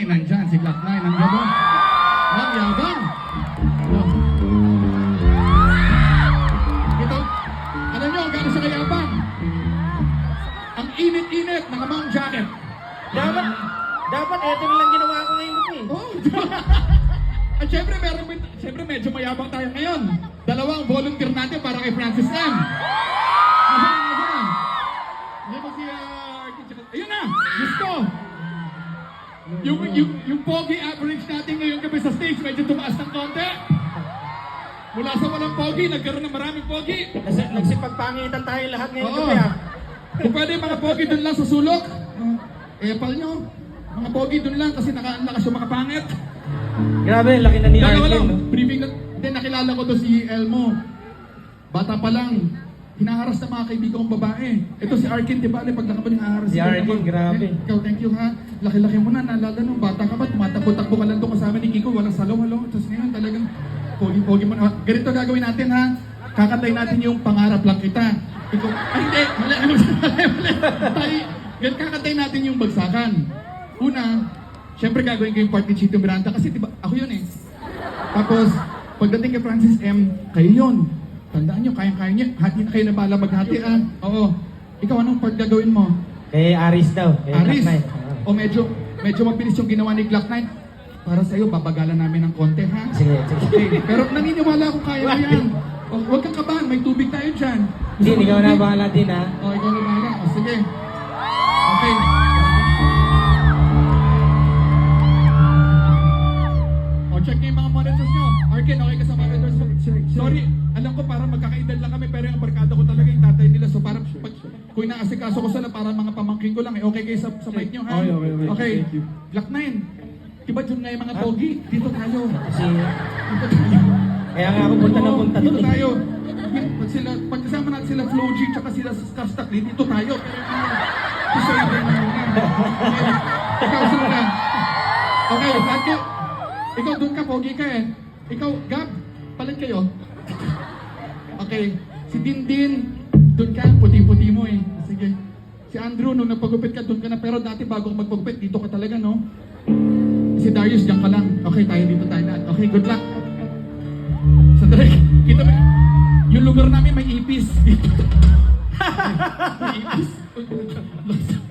nandyan. Si Glock 9, nandyan ba? Ang yabang. Oh. Ito, alam nyo, gano'n siya kayabang. Ang init-init, nakamang jacket. Dapat eto lang ginawa ko ngayon eh. Oh. At syempre medyo mayabang tayo ngayon. Dalawang volunteer natin para kay Francis M. Ayun na! Gusto! Yung pogi average natin ngayong gabi sa stage, medyo tumaas ng konti. Mula sa walang pogi, nagkaroon ng maraming pogi. Nagsipagpangitan tayo lahat ngayong Oo. gabi ah. Kung pwede mga pogi dun lang sa sulok, epal nyo. Mga pogi dun lang kasi lakas yung makapangit. Grabe, laki na ni Dalawa lang, Arkin. No? briefing na. Hindi, nakilala ko to si Elmo. Bata pa lang, hinaharas ng mga kaibigan kong babae. Ito si Arkin, di ba? Pag nakabaling haharas. Si Arkin, grabe. Ikaw, thank you ha. Laki-laki mo na, naalala nung bata ka ba? Tumatakbo-takbo ka lang doon kasama ni Kiko, walang salong-halong. Tapos ngayon talagang pogi-pogi mo na. Ganito gagawin natin ha. Kakantay natin yung pangarap lang kita. Ikaw, ay hindi, mali. Tayo, kakantay natin yung bagsakan. Una, syempre gagawin ko yung part ni Chito Miranda kasi diba, ako yun eh. Tapos, pagdating kay Francis M, kayo yun. Tandaan nyo, kayang-kaya nyo. Hati na kayo na bala maghati ah. Oo. Ikaw, anong part gagawin mo? Kay Aris daw. Kay Aris? Black Knight. O medyo mabilis yung ginawa ni Glock 9. Para sa'yo, babagalan namin ng konti ha? Sige. Okay. Pero naniniwala ako kaya mo yan. O, huwag kang kabahan, may tubig tayo dyan. Hindi, ikaw na bahala din ha. O, ikaw na bahala. O, sige. Okay. O, check niyo yung mga monitors nyo. Arkin, okay ka sa monitors mo? Sorry, alam ko para magkakaedad lang kami, pero yung barkada ko talaga yung tatay nila. So, para kung inaasikaso ko sila, para mga pamangkin ko lang. Okay kayo sa mic nyo, ha? Okay. Black 9. Diba dyan nga yung mga pogi? Dito tayo. Kasi, Dito tayo. kaya nga ako punta Dito doon eh. tayo. Pag kasama natin sila Flo G, tsaka sila Kastak, dito tayo. Pero sa iba na muna. Ikaw, sino na? Okay, Franco. Ikaw doon ka, pogi ka eh. Ikaw, Gab, palit kayo. Okay, si Dindin, doon ka, puti-puti mo eh. Sige. Si Andrew, nung nagpagupit ka, doon ka na. Pero dati bago ka magpagupit, dito ka talaga, no? Si Darius, diyan ka lang. Okay, tayo dito tayo na. Okay, good luck. Sandali, kita mo, yung lugar namin may ipis. May ipis.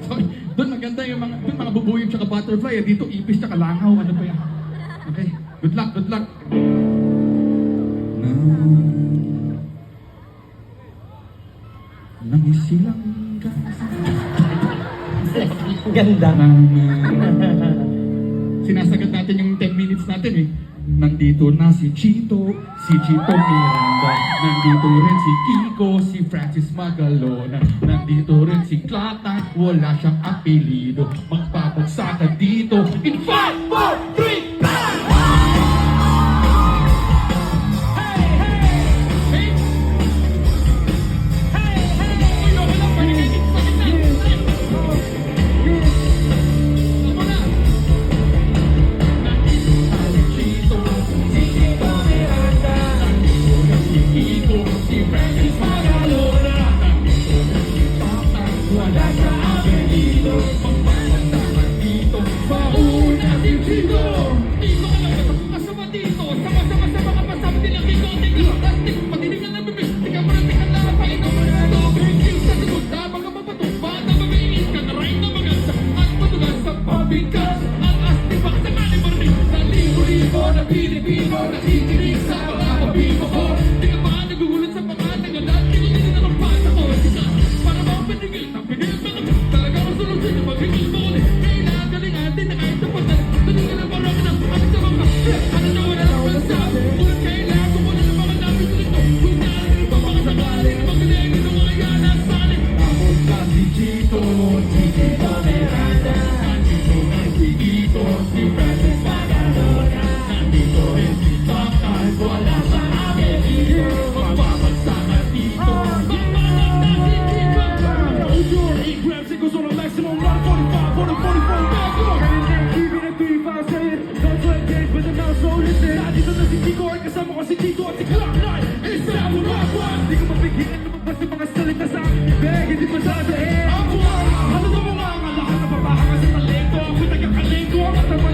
Sorry. Doon maganda yung mga bubuyog tsaka butterfly. Dito ipis tsaka langaw. Ano ba yan? Okay, good luck, good luck. Nang isilang ka. Ganda. Sinasagat natin yung 10 minutes natin eh. Nandito na si Chito Miranda. Nandito rin si Kiko, si Francis Magalona. Nandito rin si Klata, wala siyang apelido. Magpapagsakan dito in 5, 4, 3, Pilipino, nakikinig sa mga pabibo ko. Di ka ba nagugulat sa pangalan ng lahat? Di ko din na mapasa ko. Para ba ang pinigil ng pinigil sa naman? Talaga ang solusyon na maghigil mo ulit. Kailangan galing natin na kahit sa pagdal. Tuloy ka na parang ng ano sa mga ano na wala ng bansa. Ulit kailangan ko muna ng mga namin sa ito. Kung natin pa mga sakali na magaling ng mga yan ang salin. Tapos ka si Chito Miranda. Nandito na si Kiko, si Francis Magalona. Nandito rin si Takay, wala sa amin dito. Magpapagsakan dito. Magpapagsakan na si Kiko. Hold your 8 grams, it goes on a maximum run. 45 on a 44 back. Keep it at 3, 5, say it. Don't try to but the now so listen. Nandito na si Kiko, ay kasama ko si Tito at si Glock 9. It's time to rock one. Di ko mapigilan lumabas yung mga salita sa akin. Beg, hindi pa sasahin. Ako ang, ano na mga lahat na papahanga sa talento. Ako'y nagkakalento. At naman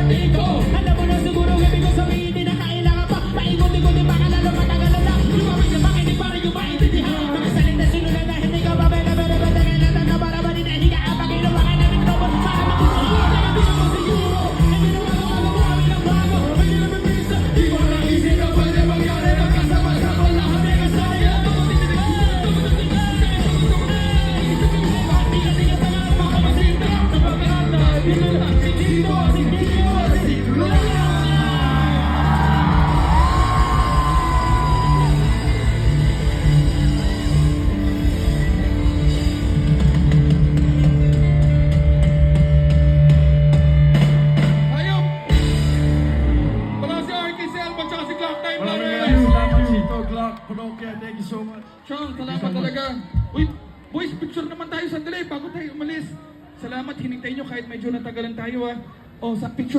dati ko. Alam mo na siguro gabi ko sabihin di na kailangan pa. Paikot-ikot pa ka lalo matagal na lang. Lumapit ka makinig para yung maintindihan. Magsalita sinunod na hindi ka babela-bela-bela. Kailangan na para ba din hindi ka apagilo. Baka na mikrofon para makusuot. Hindi mo siguro. Hindi na magawa ng bago. Hindi na mabisa. Di ko naisip na pwede mangyari. Magkasama-sama lahat ay kasaya. Hayop! Wala si RKCL at saka si Clock Time na rin. Salamat Sito, Glock, Parokya, thank you so much. Chong, salamat talaga. Uy, boys, picture naman tayo sandali bago tayo umalis. Salamat, hinintay nyo kahit medyo natagalan tayo ah. O, sa picture